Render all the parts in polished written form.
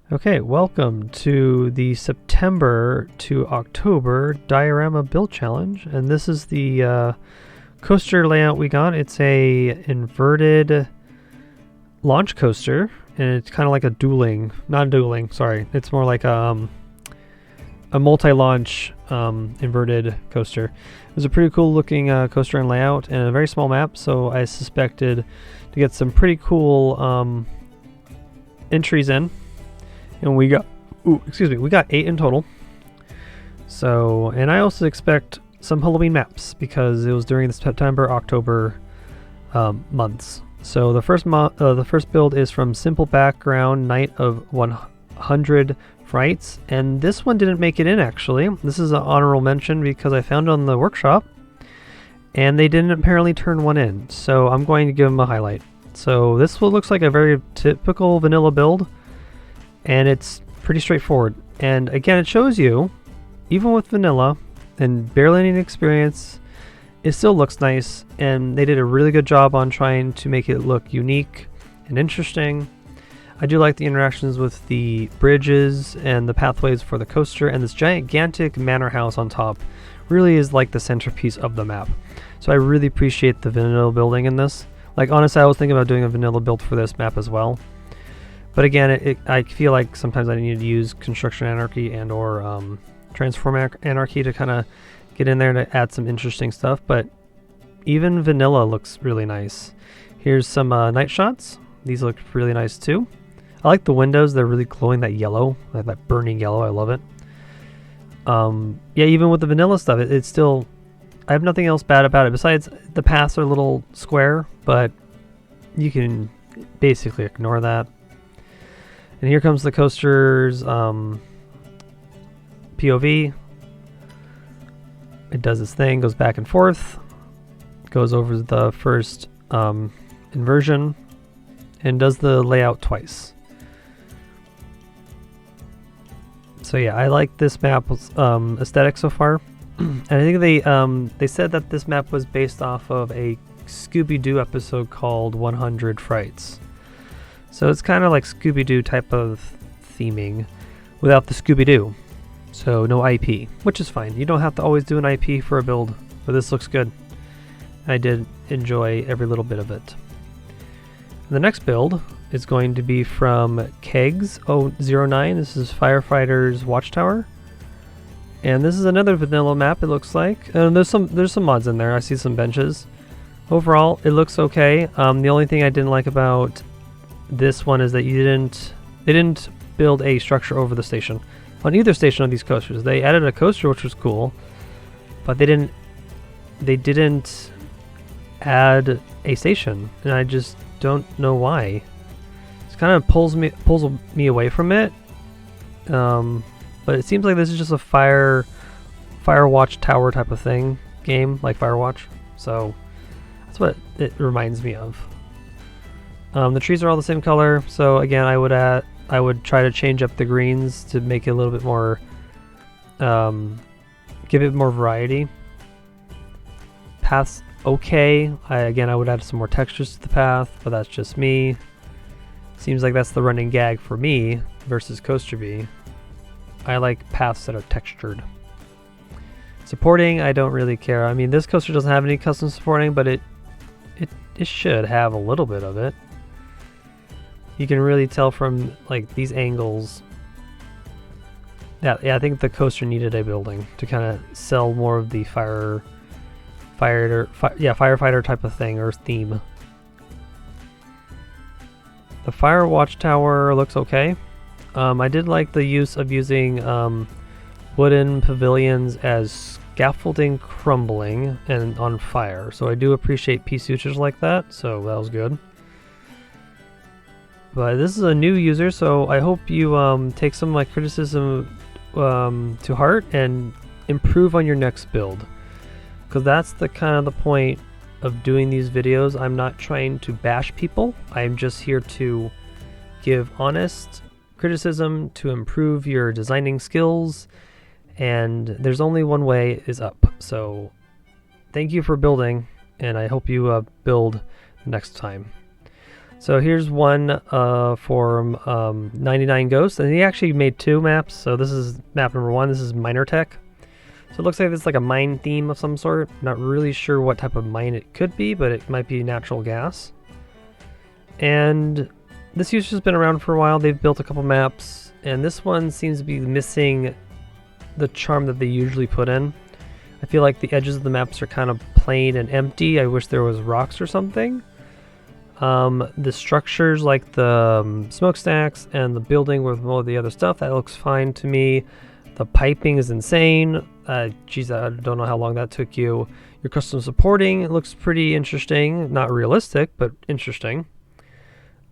Okay, welcome to the September to October Diorama Build Challenge, and this is the coaster layout we got. It's a inverted launch coaster, and it's kind of like a sorry. It's more like a multi-launch inverted coaster. It was a pretty cool looking coaster and layout, and a very small map, so I suspected to get some pretty cool entries in. And we got 8 in total. So, and I also expect some Halloween maps because it was during the September, October months. So the first build is from Simple Background Night of 100 Frights, and this one didn't make it in actually. This is an honorable mention because I found it on the workshop, and they didn't apparently turn one in. So I'm going to give them a highlight. So this one looks like a very typical vanilla build. And it's pretty straightforward. And again, it shows you, even with vanilla and barely any experience, it still looks nice. And they did a really good job on trying to make it look unique and interesting. I do like the interactions with the bridges and the pathways for the coaster. And this gigantic manor house on top really is like the centerpiece of the map. So I really appreciate the vanilla building in this. Like, honestly, I was thinking about doing a vanilla build for this map as well. But again, I feel like sometimes I need to use Construction Anarchy and or Transform Anarchy to kind of get in there to add some interesting stuff. But even vanilla looks really nice. Here's some night shots. These look really nice too. I like the windows. They're really glowing that yellow, like that burning yellow. I love it. Yeah, even with the vanilla stuff, it's still... I have nothing else bad about it besides the paths are a little square, but you can basically ignore that. And here comes the coaster's POV. It does its thing, goes back and forth, goes over the first inversion, and does the layout twice. So yeah, I like this map's aesthetic so far. And I think they said that this map was based off of a Scooby-Doo episode called 100 Frights. So it's kind of like Scooby-Doo type of theming without the Scooby-Doo. So no IP, which is fine. You don't have to always do an IP for a build, but this looks good. I did enjoy every little bit of it. The next build is going to be from Kegs009. This is Firefighter's Watchtower. And this is another vanilla map, it looks like. And there's some mods in there. I see some benches. Overall, it looks okay. The only thing I didn't like about this one is that they didn't build a structure over the station on either station of these coasters. They added a coaster, which was cool, but they didn't add a station, and I just don't know why. It kind of pulls me away from it. But it seems like this is just a Firewatch Tower type of thing game, like Firewatch. So that's what it reminds me of. The trees are all the same color, so again, I would try to change up the greens to make it a little bit more, give it more variety. Paths okay. I would add some more textures to the path, but that's just me. Seems like that's the running gag for me versus Coaster Bee. I like paths that are textured. Supporting, I don't really care. I mean, this coaster doesn't have any custom supporting, but it should have a little bit of it. You can really tell from like these angles. Yeah, I think the coaster needed a building to kind of sell more of the firefighter type of thing or theme. The Fire Watchtower looks okay. I did like the use of using wooden pavilions as scaffolding crumbling and on fire. So I do appreciate P-sutures like that, so that was good. But this is a new user, so I hope you take some of my criticism to heart and improve on your next build. Because that's the kind of the point of doing these videos. I'm not trying to bash people. I'm just here to give honest criticism to improve your designing skills, and there's only one way is up. So thank you for building, and I hope you build next time. So here's one for 99 Ghosts, and he actually made 2 maps. So this is map number 1. This is Miner Tech. So it looks like it's like a mine theme of some sort. Not really sure what type of mine it could be, but it might be natural gas. And this user's been around for a while. They've built a couple maps, and this one seems to be missing the charm that they usually put in. I feel like the edges of the maps are kind of plain and empty. I wish there was rocks or something. The structures like the smokestacks and the building with all the other stuff, that looks fine to me. The piping is insane. Geez, I don't know how long that took you. Your custom supporting, it looks pretty interesting. Not realistic, but interesting.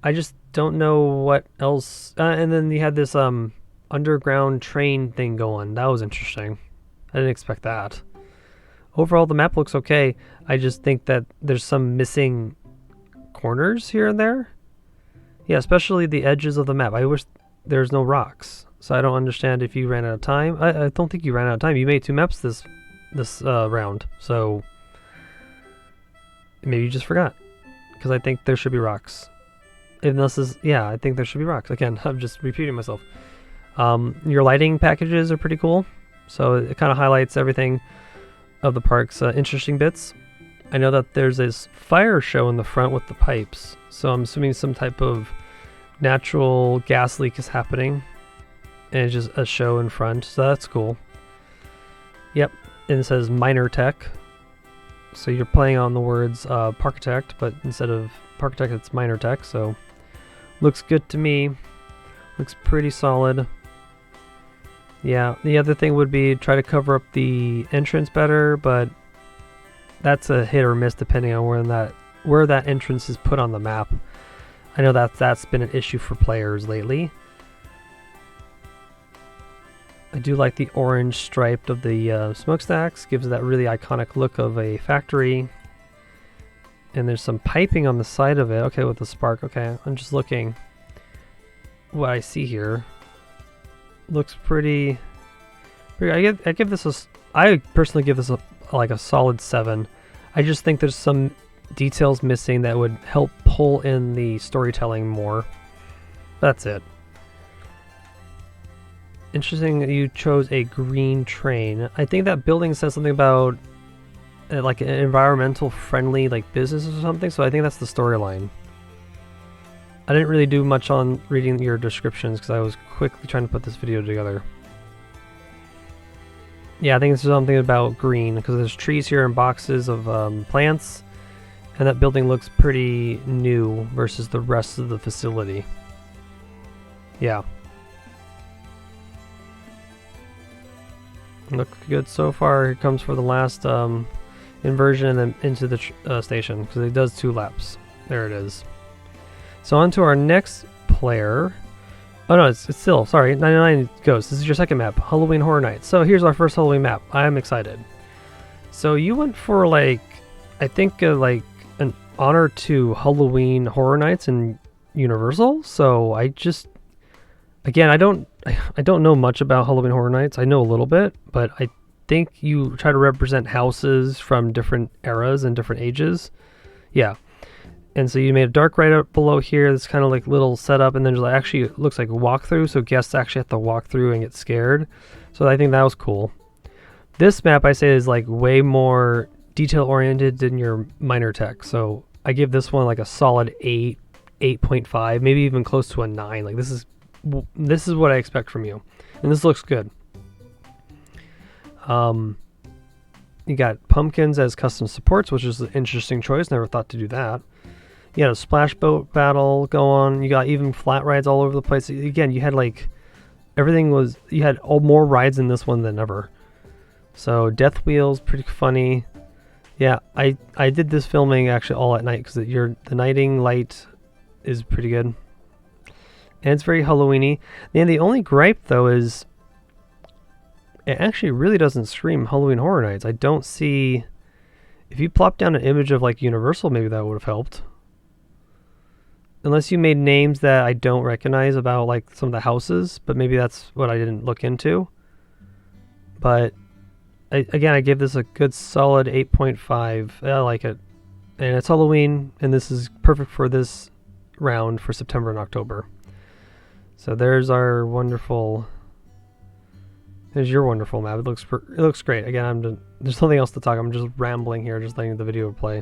I just don't know what else. And then you had this underground train thing going. That was interesting. I didn't expect that. Overall, the map looks okay. I just think that there's some missing corners here and there. Yeah, especially the edges of the map. I wish there's no rocks. So I don't understand if you ran out of time. I don't think you ran out of time. You made 2 maps this round. So maybe you just forgot. Because I think there should be rocks. Unless this, yeah, I think there should be rocks. Again, I'm just repeating myself. Your lighting packages are pretty cool. So it kind of highlights everything of the park's interesting bits. I know that there's this fire show in the front with the pipes. So I'm assuming some type of natural gas leak is happening. And it's just a show in front. So that's cool. Yep. And it says Miner Tech. So you're playing on the words Parkitect, but instead of Parkitect, it's Miner Tech. So looks good to me. Looks pretty solid. Yeah, the other thing would be try to cover up the entrance better, but that's a hit or miss depending on where that entrance is put on the map. I know that's been an issue for players lately. I do like the orange stripe of the smokestacks. Gives it that really iconic look of a factory. And there's some piping on the side of it. Okay, with the spark. Okay, I'm just looking. What I see here looks pretty. I give this a. I personally give this like a solid 7. I just think there's some details missing that would help pull in the storytelling more. That's it. Interesting that you chose a green train. I think that building says something about like an environmental friendly like business or something, so I think that's the storyline. I didn't really do much on reading your descriptions because I was quickly trying to put this video together. Yeah, I think it's something about green because there's trees here and boxes of plants, and that building looks pretty new versus the rest of the facility. Yeah. Look good so far. Here comes for the last inversion and then into the station because it does 2 laps. There it is. So on to our next player. Oh no, it's still, sorry, 99 Ghosts. This is your second map, Halloween Horror Nights. So here's our first Halloween map. I'm excited. So you went for like, I think like an honor to Halloween Horror Nights in Universal. So I just, again, I don't know much about Halloween Horror Nights. I know a little bit, but I think you try to represent houses from different eras and different ages. Yeah. And so you made a dark right up below here. This kind of like little setup, and then there's actually it looks like a walkthrough, so guests actually have to walk through and get scared. So I think that was cool. This map I say is like way more detail oriented than your Miner Tech. So I give this one like a solid 8, 8.5, maybe even close to a 9. Like this is what I expect from you, and this looks good. You got pumpkins as custom supports, which is an interesting choice. Never thought to do that. You had a splash boat battle go on. You got even flat rides all over the place. Again, you had like everything was. You had more rides in this one than ever. So Death Wheel's pretty funny. Yeah, I did this filming actually all at night because the nighting light is pretty good. And it's very Halloweeny. And the only gripe though is it actually really doesn't scream Halloween Horror Nights. I don't see. If you plop down an image of like Universal, maybe that would have helped. Unless you made names that I don't recognize about like some of the houses, but maybe that's what I didn't look into. But again, I give this a good solid 8.5. I like it. And it's Halloween, and this is perfect for this round for September and October. So there's our wonderful. There's your wonderful map. It looks great. Again, there's nothing else to talk. I'm just rambling here, just letting the video play.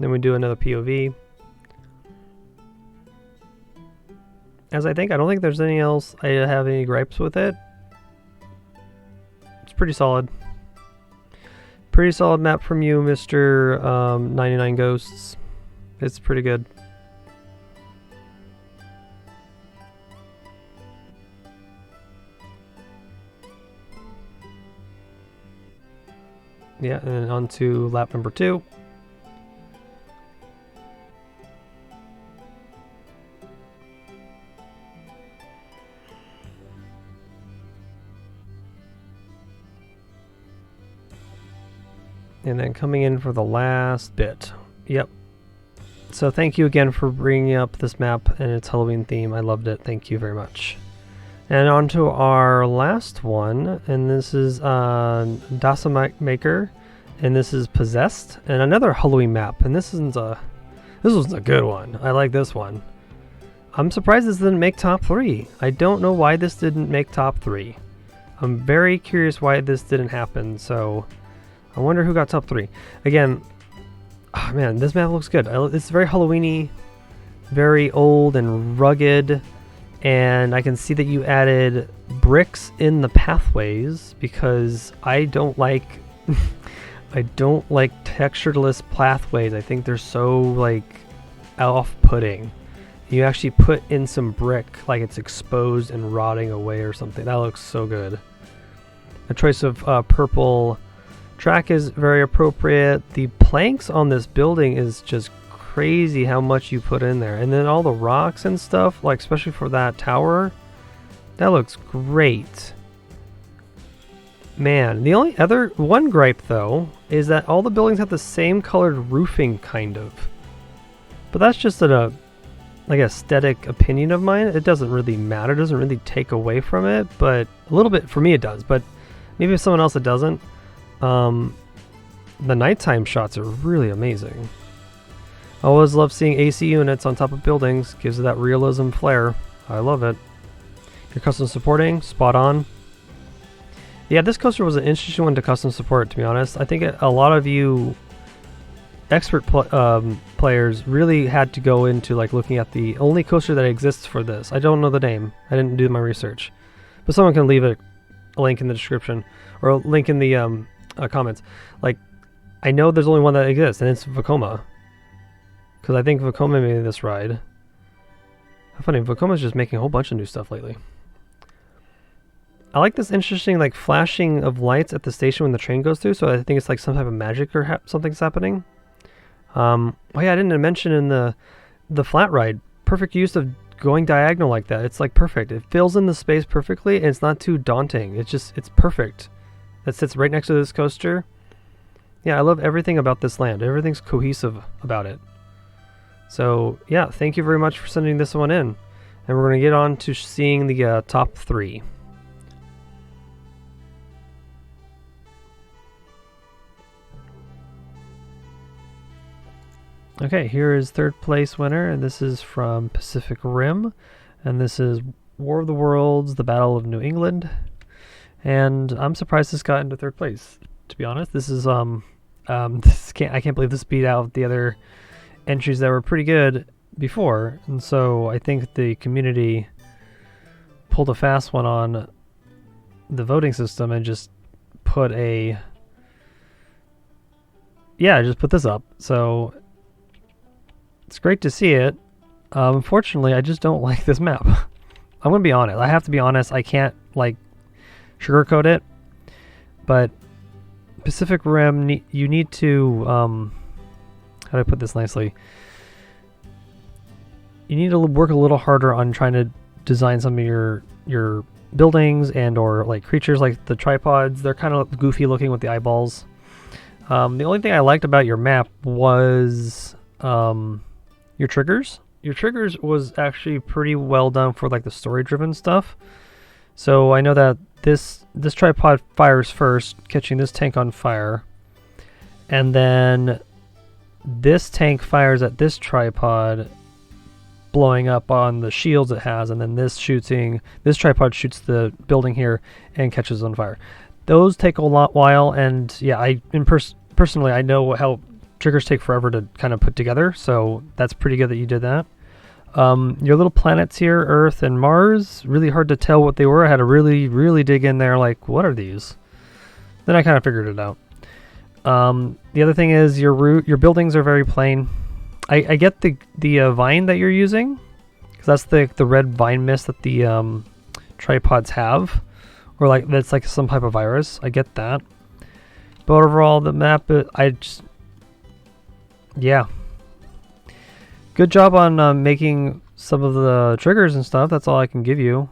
Then we do another POV. As I don't think there's anything else I have any gripes with it. It's pretty solid. Pretty solid map from you, Mr. 99 Ghosts. It's pretty good. Yeah, and then on to lap number 2. And then coming in for the last bit. Yep. So thank you again for bringing up this map and its Halloween theme. I loved it. Thank you very much. And on to our last one, and this is Diorama Maker, and this is Possessed, and another Halloween map. And this was a good one. I like this one. I'm surprised this didn't make top 3. I don't know why this didn't make top 3. I'm very curious why this didn't happen. So I wonder who got top 3. Again, oh man, this map looks good. It's very Halloween-y, very old and rugged. And I can see that you added bricks in the pathways because I don't like I don't like textureless pathways. I think they're so like off-putting. You actually put in some brick like it's exposed and rotting away or something. That looks so good. The choice of purple track is very appropriate. The planks on this building is just crazy how much you put in there, and then all the rocks and stuff, like especially for that tower, that looks great. Man, the only other one gripe though is that all the buildings have the same colored roofing kind of, but that's just a like aesthetic opinion of mine. It doesn't really matter, it doesn't really take away from it, but a little bit for me it does, but maybe someone else it doesn't. The nighttime shots are really amazing. I always love seeing AC units on top of buildings. Gives it that realism flair. I love it. Your custom supporting, spot on. Yeah, this coaster was an interesting one to custom support, to be honest. I think a lot of you expert players really had to go into like looking at the only coaster that exists for this. I don't know the name. I didn't do my research. But someone can leave a link in the description or a link in the comments. Like, I know there's only one that exists, and it's Vekoma. Because I think Vekoma made this ride. How funny, Vekoma's just making a whole bunch of new stuff lately. I like this interesting like flashing of lights at the station when the train goes through, so I think it's like some type of magic or something's happening. Oh yeah, I didn't mention in the flat ride, perfect use of going diagonal like that. It's like perfect. It fills in the space perfectly, and it's not too daunting. It's perfect. That sits right next to this coaster. Yeah, I love everything about this land. Everything's cohesive about it. So yeah, thank you very much for sending this one in. And we're going to get on to seeing the top 3. Okay, here is third place winner, and this is from Pacific Rim. And this is War of the Worlds, The Battle of New England. And I'm surprised this got into third place, to be honest. This is I can't believe this beat out the other entries that were pretty good before, and so I think the community pulled a fast one on the voting system and just put just put this up. So it's great to see it. Unfortunately, I just don't like this map. I'm gonna be honest. I have to be honest. I can't like sugarcoat it, but Pacific Rim, you need to how do I put this nicely? You need to work a little harder on trying to design some of your buildings and or like creatures, like the tripods. They're kind of goofy looking with the eyeballs. The only thing I liked about your map was your triggers. Your triggers was actually pretty well done for like the story-driven stuff. So I know that this tripod fires first, catching this tank on fire, and then this tank fires at this tripod, blowing up on the shields it has, and then this tripod shoots the building here and catches on fire. Those take a while, and yeah, personally I know how triggers take forever to kind of put together, so that's pretty good that you did that. Your little planets here, Earth and Mars, really hard to tell what they were. I had to really dig in there, like, what are these? Then I kind of figured it out. The other thing is your buildings are very plain. I get the vine that you're using, because that's the red vine mist that the tripods have, or like that's like some type of virus. I get that, but overall the map, yeah, good job on making some of the triggers and stuff. That's all I can give you.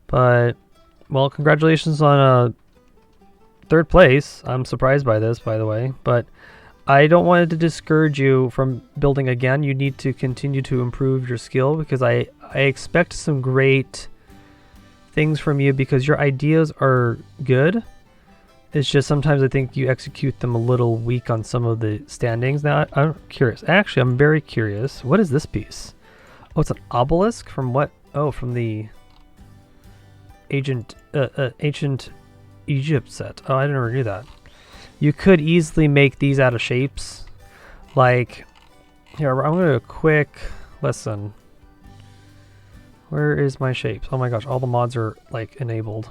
But well, congratulations on 3rd place. I'm surprised by this, by the way, but I don't want it to discourage you from building again. You need to continue to improve your skill, because I expect some great things from you, because your ideas are good. It's just sometimes I think you execute them a little weak on some of the standings. Now I'm curious. Actually, I'm very curious. What is this piece? Oh, it's an obelisk from what? Oh, from the ancient Egypt set. Oh, I never knew that. You could easily make these out of shapes. Like, here, I'm going to do a quick lesson. Where is my shapes? Oh my gosh, all the mods are like enabled.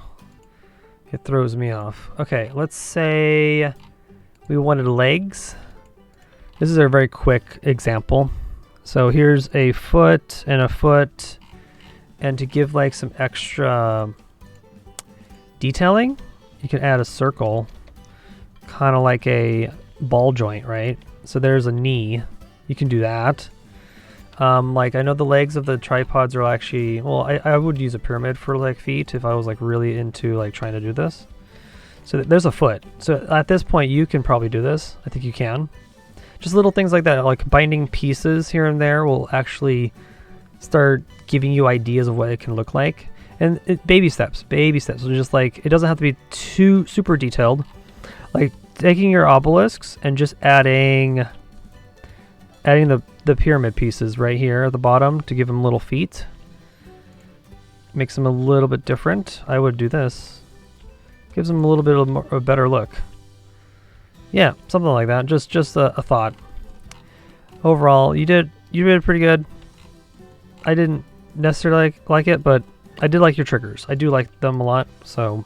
It throws me off. Okay, let's say we wanted legs. This is a very quick example. So here's a foot and a foot. And to give like some extra detailing, you can add a circle. Kind of like a ball joint, right? So there's a knee. You can do that. Like I know the legs of the tripods are actually, well, I would use a pyramid for like feet if I was like really into like trying to do this. So there's a foot. So at this point you can probably do this. I think you can. Just little things like that, like binding pieces here and there will actually start giving you ideas of what it can look like. And baby steps. So just like, it doesn't have to be too super detailed. Like taking your obelisks and just adding the pyramid pieces right here at the bottom to give them little feet. Makes them a little bit different. I would do this. Gives them a little bit of a better look. Yeah, something like that. Just a thought. Overall, you did pretty good. I didn't necessarily like it, but I did like your triggers. I do like them a lot, so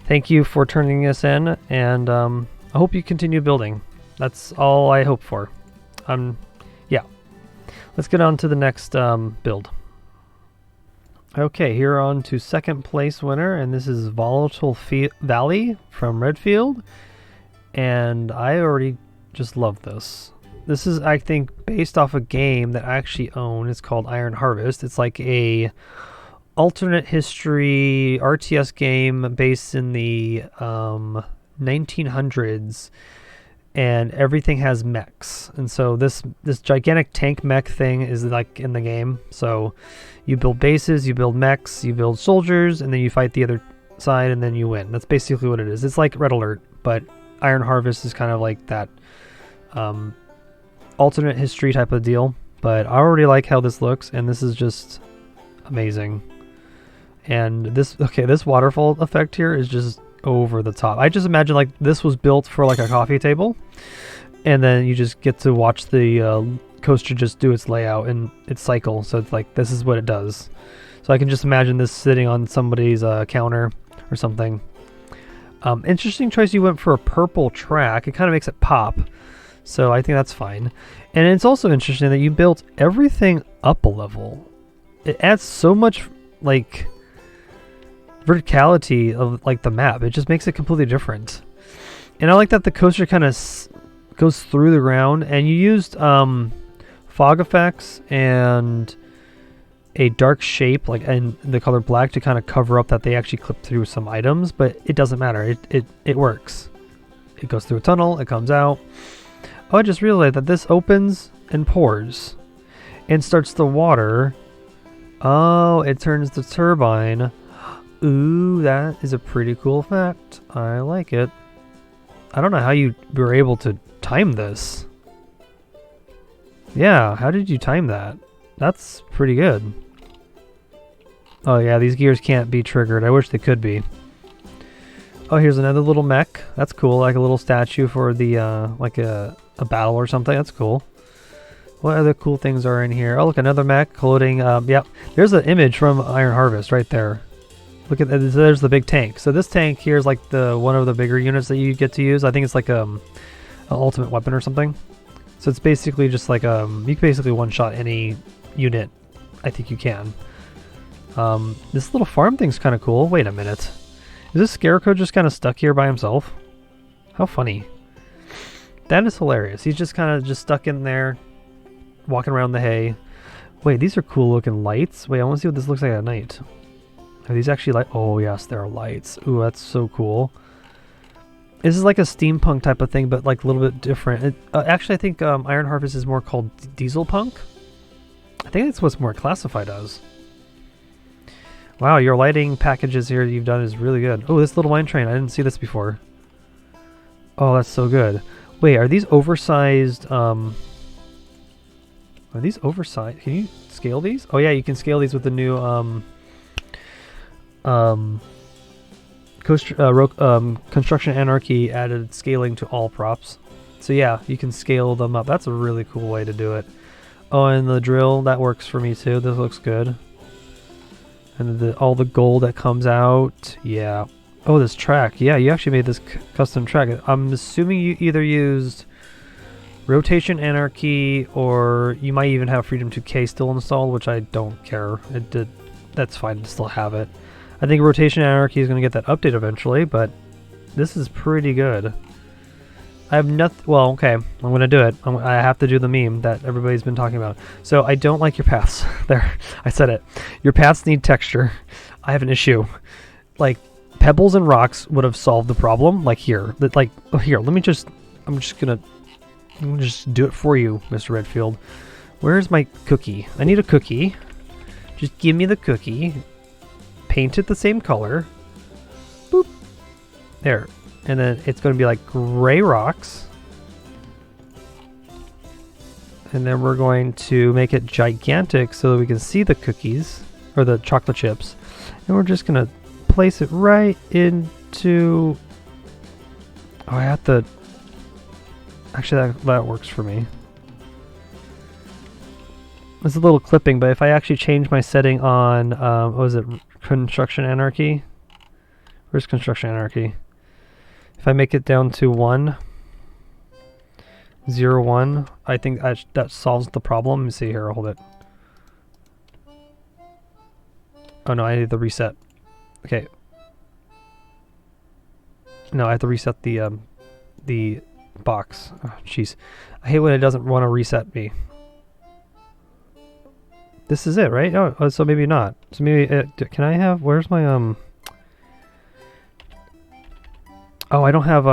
thank you for turning this in, and I hope you continue building. That's all I hope for. Yeah. Let's get on to the next build. Okay, here on to 2nd place winner, and this is Volatile Valley from Redfield, and I already just love this. This is, I think, based off a game that I actually own. It's called Iron Harvest. It's like a alternate history RTS game based in the 1900s, and everything has mechs. And so this gigantic tank mech thing is like in the game. So you build bases, you build mechs, you build soldiers, and then you fight the other side, and then you win. That's basically what it is. It's like Red Alert, but Iron Harvest is kind of like that alternate history type of deal. But I already like how this looks, and this is just amazing. And this waterfall effect here is just over the top. I just imagine like this was built for like a coffee table, and then you just get to watch the coaster just do its layout and its cycle. So it's like, this is what it does. So I can just imagine this sitting on somebody's counter or something. Interesting choice. You went for a purple track. It kind of makes it pop. So I think that's fine. And it's also interesting that you built everything up a level. It adds so much like verticality of like the map. It just makes it completely different. And I like that the coaster kind of goes through the ground, and you used fog effects and a dark shape like and the color black to kind of cover up that they actually clipped through some items, but it doesn't matter. It works. It goes through a tunnel, it comes out. Oh, I just realized that this opens and pours and starts the water. Oh, it turns the turbine. Ooh, that is a pretty cool effect. I like it. I don't know how you were able to time this. Yeah, how did you time that? That's pretty good. Oh yeah, these gears can't be triggered. I wish they could be. Oh, here's another little mech. That's cool, like a little statue for the, like a battle or something. That's cool. What other cool things are in here? Oh, look, another mech loading. Yep, there's an image from Iron Harvest right there. Look at that. There's the big tank. So this tank here is like the one of the bigger units that you get to use. I think it's like an ultimate weapon or something. So it's basically just like you can basically one-shot any unit. I think you can. This little farm thing's kind of cool. Wait a minute. Is this Scarecrow just kind of stuck here by himself? How funny. That is hilarious. He's just kind of just stuck in there, walking around the hay. Wait, these are cool looking lights. Wait, I want to see what this looks like at night. Are these actually light? Oh yes, there are lights. Ooh, that's so cool. This is like a steampunk type of thing, but like a little bit different. Actually, I think Iron Harvest is more called diesel punk. I think that's what's more classified as. Wow, your lighting packages here you've done is really good. Oh, this little mine train. I didn't see this before. Oh, that's so good. Wait, are these oversized? Are these oversized? Can you scale these? Oh yeah, you can scale these with the new Construction Anarchy added scaling to all props. So yeah, you can scale them up. That's a really cool way to do it. Oh, and the drill, that works for me too. This looks good. And all the gold that comes out. Yeah. Oh, this track. Yeah, you actually made this custom track. I'm assuming you either used Rotation Anarchy or you might even have Freedom 2K still installed, which I don't care. That's fine to still have it. I think Rotation Anarchy is going to get that update eventually, but this is pretty good. I have nothing. Well, okay, I'm going to do it. I have to do the meme that everybody's been talking about. So I don't like your paths. There, I said it. Your paths need texture. I have an issue. Like, pebbles and rocks would have solved the problem. Like here. Like, oh, here, let me just. I'm gonna just do it for you, Mr. Redfield. Where's my cookie? I need a cookie. Just give me the cookie. Paint it the same color. Boop. There. And then it's going to be like gray rocks. And then we're going to make it gigantic so that we can see the cookies or the chocolate chips. And we're just going to place it right into... Oh, I have to... Actually, that works for me. It's a little clipping, but if I actually change my setting on, what was it? Construction Anarchy? Where's Construction Anarchy? If I make it down to 1, 0, 1, I think that solves the problem. Let me see here, hold it. Oh no, I need the reset. Okay. No, I have to reset the box. Oh, jeez. I hate when it doesn't want to reset me. This is it, right? Oh, so maybe not. So maybe, can I have, where's my, oh, I don't have,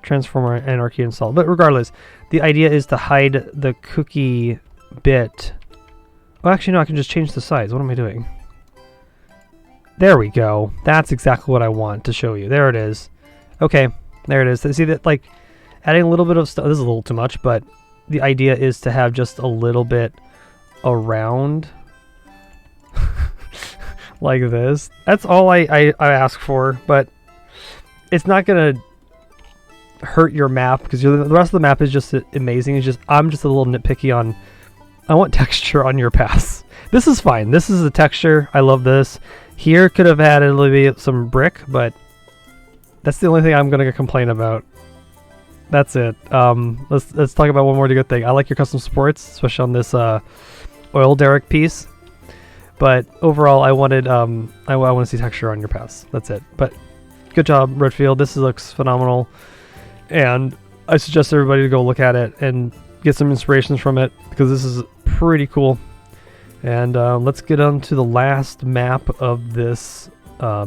Transformer Anarchy installed. But regardless, the idea is to hide the cookie bit. Oh, actually, no, I can just change the size. What am I doing? There we go. That's exactly what I want to show you. There it is. Okay, there it is. See that, like, adding a little bit of stuff. This is a little too much, but the idea is to have just a little bit around like this. That's all I ask for, but it's not gonna hurt your map because the rest of the map is just amazing. It's just I'm just a little nitpicky on I want texture on your paths. This is fine. This is the texture. I love this. Here could have added a little bit some brick, but that's the only thing I'm gonna complain about. That's it. Let's talk about one more good thing. I like your custom sports, especially on this oil derrick piece. But overall, I wanted I want to see texture on your paths. That's it. But good job, Redfield. This looks phenomenal, and I suggest everybody to go look at it and get some inspirations from it because this is pretty cool. And let's get on to the last map of this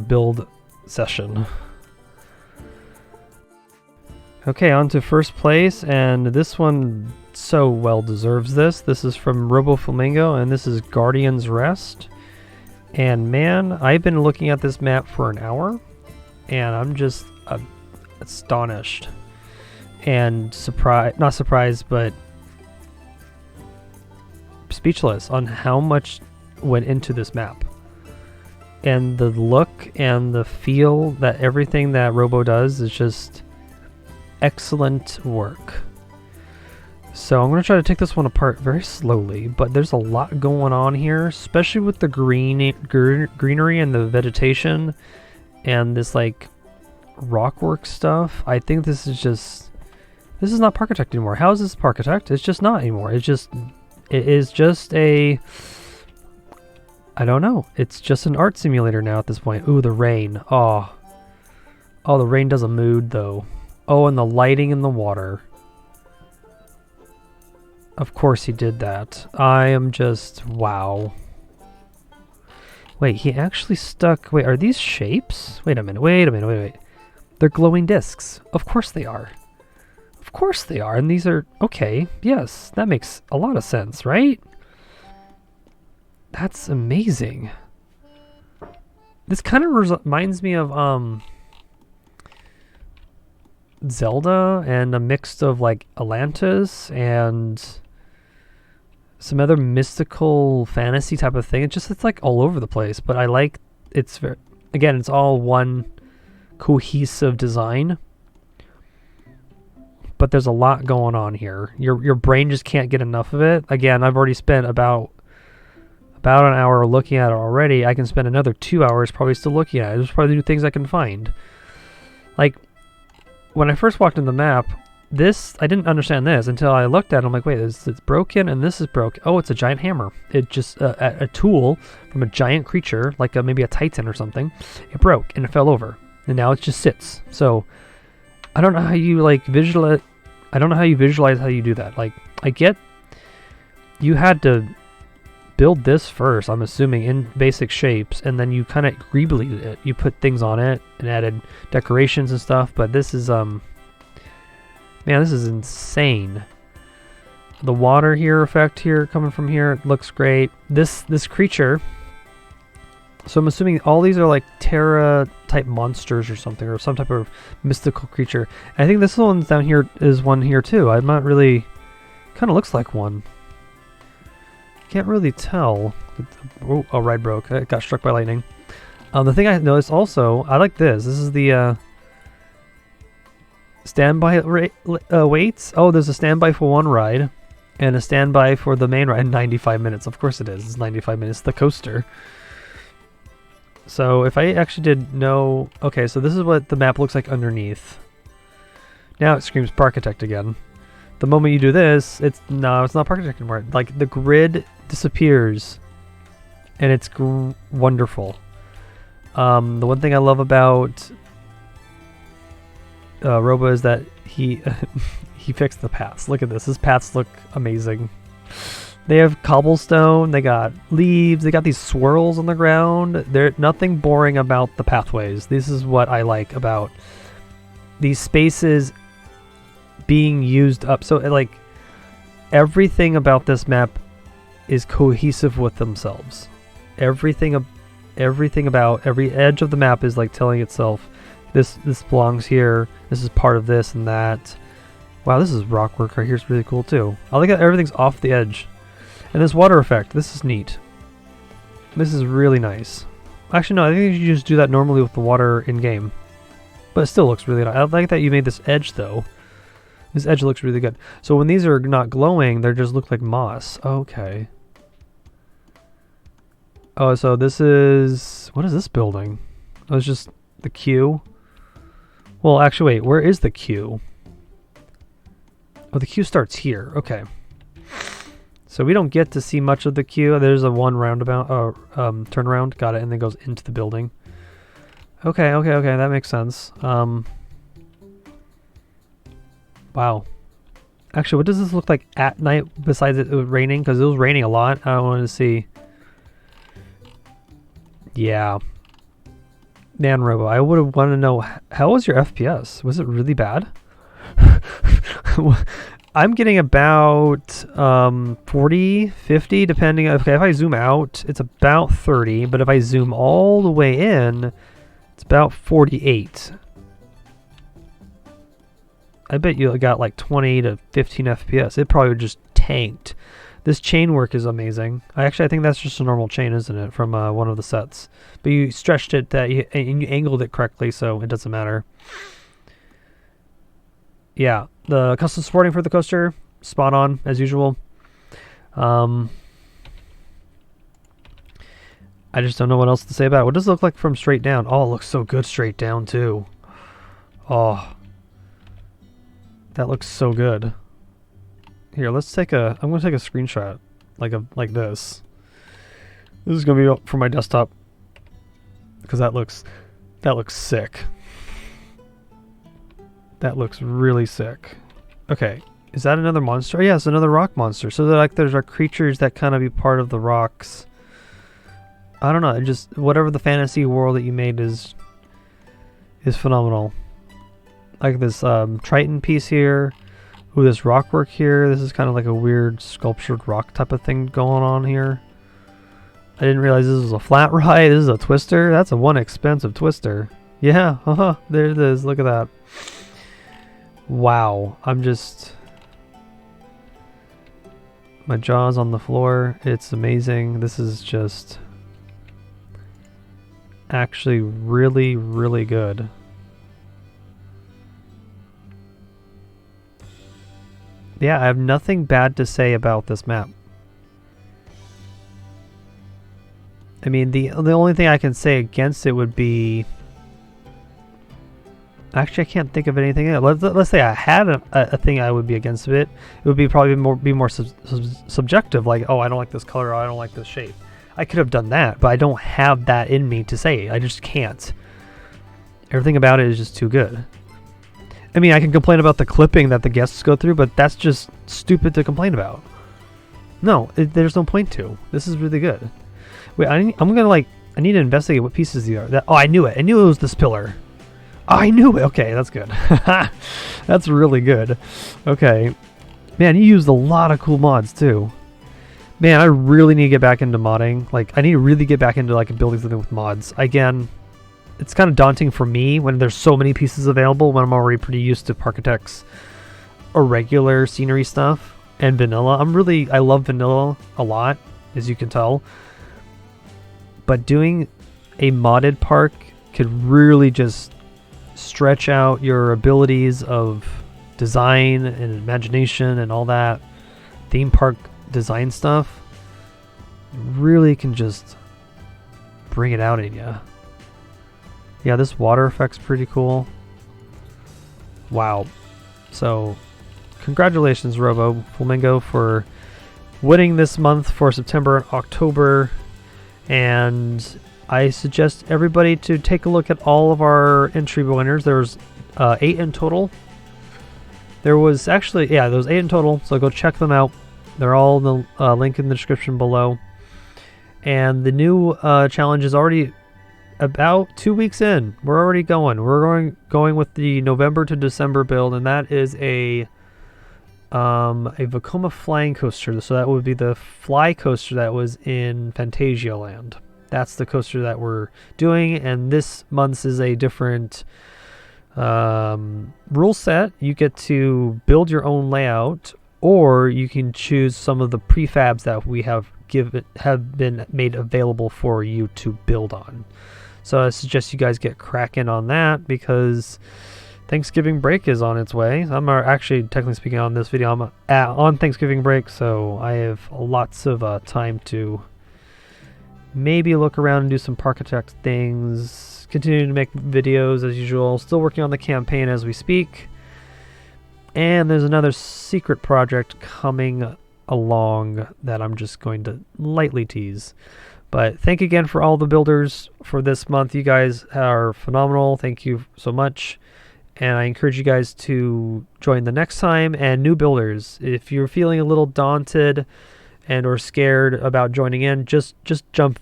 build session. Okay, on to first place, and this one so well deserves this. This is from Robo Flamingo, and this is Guardian's Rest. And man, I've been looking at this map for an hour, and I'm just astonished and surprised, not surprised, but speechless on how much went into this map. And the look and the feel that everything that Robo does is just excellent work. So I'm going to try to take this one apart very slowly, but there's a lot going on here, especially with the greenery and the vegetation and this like rockwork stuff. I think this is not Parkitect anymore. How is this Parkitect? It's just not anymore. It is just a, I don't know. It's just an art simulator now at this point. Ooh, the rain. Oh, the rain does a mood though. Oh, and the lighting in the water. Of course he did that. I am just, wow. Wait, he actually stuck, wait, are these shapes? Wait a minute. They're glowing discs. Of course they are. Of course they are, and these are, okay, yes, that makes a lot of sense, right? That's amazing. This kind of reminds me of, Zelda and a mix of like Atlantis and some other mystical fantasy type of thing. It's like all over the place, but I like it's very, again, it's all one cohesive design, but there's a lot going on here. Your brain just can't get enough of it. Again, I've already spent about an hour looking at it already. I can spend another 2 hours probably still looking at it. There's probably new things I can find. Like when I first walked in the map, this, I didn't understand this until I looked at it. I'm like, wait, it's broken and this is broken. Oh, it's a giant hammer. It just, a tool from a giant creature, like maybe a titan or something. It broke and it fell over. And now it just sits. So, I don't know how you like visualize, I don't know how you visualize how you do that. Like, I get, you had to build this first, I'm assuming, in basic shapes, and then you kind of rebleed it. You put things on it and added decorations and stuff, but this is, man, this is insane. The water here effect here coming from here looks great. This creature, so I'm assuming all these are like Terra type monsters or something, or some type of mystical creature. And I think this one's down here is one here too. I'm not really, kind of looks like one. Can't really tell. Oh, ride broke. It got struck by lightning. The thing I noticed also, I like this. This is the standby waits. Oh, there's a standby for one ride and a standby for the main ride. 95 minutes. Of course it is. It's 95 minutes. The coaster. So if I actually did no... Okay, so this is what the map looks like underneath. Now it screams Parkitect again. The moment you do this, it's not Parkitect anymore. Like the grid disappears, and it's wonderful. The one thing I love about Robo is that he he fixed the paths. Look at this. His paths look amazing. They have cobblestone. They got leaves. They got these swirls on the ground. There's nothing boring about the pathways. This is what I like about these spaces being used up. So like everything about this map is cohesive with themselves. Everything about every edge of the map is like telling itself this belongs here, this is part of this and that. Wow, this is rock work right here. It's really cool too. I like how everything's off the edge. And this water effect, this is neat. This is really nice. Actually no, I think you just do that normally with the water in game, but it still looks really nice. I like that you made this edge though. This edge looks really good. So when these are not glowing, they just look like moss. Okay. Oh, so this is... What is this building? Oh, it's just the queue. Well, actually, wait. Where is the queue? Oh, the queue starts here. Okay. So we don't get to see much of the queue. There's a one roundabout, turnaround. Got it. And then goes into the building. Okay. That makes sense. Wow. Actually, what does this look like at night besides it raining? Because it was raining a lot. I wanted to see. Yeah. Man, Robo, I would have wanted to know, how was your FPS? Was it really bad? I'm getting about 40, 50, depending. Okay, if I zoom out, it's about 30. But if I zoom all the way in, it's about 48. I bet you got like 20 to 15 FPS. It probably just tanked. This chain work is amazing. I think that's just a normal chain, isn't it, from one of the sets? But you stretched it and you angled it correctly, so it doesn't matter. Yeah, the custom supporting for the coaster, spot on as usual. I just don't know what else to say about it. What does it look like from straight down? Oh, it looks so good straight down too. Oh, that looks so good. Here, let's take a. I'm gonna take a screenshot, like this. This is gonna be up for my desktop because that looks sick. That looks really sick. Okay, is that another monster? Oh, yeah, it's another rock monster. So there's our creatures that kind of be part of the rocks. I don't know. Just whatever the fantasy world that you made is phenomenal. Like this Triton piece here. Ooh, this rock work here. This is kind of like a weird sculptured rock type of thing going on here. I didn't realize this was a flat ride. This is a twister. That's a one expensive twister. Yeah, there it is. Look at that. Wow. My jaw's on the floor. It's amazing. This is just actually really, really good. Yeah, I have nothing bad to say about this map. I mean, the only thing I can say against it would be... Actually, I can't think of anything else. Let's say I had a thing I would be against it. It would be probably more subjective, like, oh, I don't like this color, or I don't like this shape. I could have done that, but I don't have that in me to say. I just can't. Everything about it is just too good. I mean, I can complain about the clipping that the guests go through, but that's just stupid to complain about. No, there's no point to. This is really good. Wait, I need to investigate what pieces these are. Oh, I knew it. I knew it was this pillar. Oh, I knew it. Okay, that's good. That's really good. Okay. Man, you used a lot of cool mods, too. Man, I really need to get back into modding. Like, I need to really get back into, like, building something with mods. Again, it's kind of daunting for me when there's so many pieces available when I'm already pretty used to Parkitect's irregular scenery stuff and vanilla. I love vanilla a lot, as you can tell. But doing a modded park could really just stretch out your abilities of design and imagination and all that theme park design stuff. Really can just bring it out in you. Yeah, this water effect's pretty cool. Wow. So, congratulations, Robo Flamingo, for winning this month for September and October. And I suggest everybody to take a look at all of our entry winners. There was 8 in total. There was actually, yeah, there was 8 in total, so go check them out. They're all in the link in the description below. And the new challenge is already about 2 weeks in. We're already going. We're going with the November to December build, and that is a Vekoma flying coaster. So that would be the fly coaster that was in Fantasia Land. That's the coaster that we're doing, and this month's is a different rule set. You get to build your own layout, or you can choose some of the prefabs that we have been made available for you to build on. So I suggest you guys get cracking on that, because Thanksgiving break is on its way. I'm actually, technically speaking, on this video, I'm on Thanksgiving break, so I have lots of time to maybe look around and do some Parkitect things, continue to make videos as usual, still working on the campaign as we speak, and there's another secret project coming along that I'm just going to lightly tease. But thank you again for all the builders for this month. You guys are phenomenal. Thank you so much. And I encourage you guys to join the next time. And new builders, if you're feeling a little daunted and or scared about joining in, just jump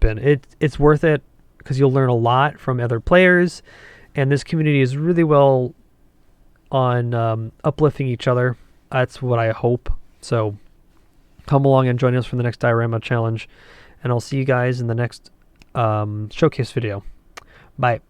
in. It's worth it, because you'll learn a lot from other players, and this community is really well on uplifting each other. That's what I hope. So come along and join us for the next Diorama challenge, and I'll see you guys in the next showcase video. Bye.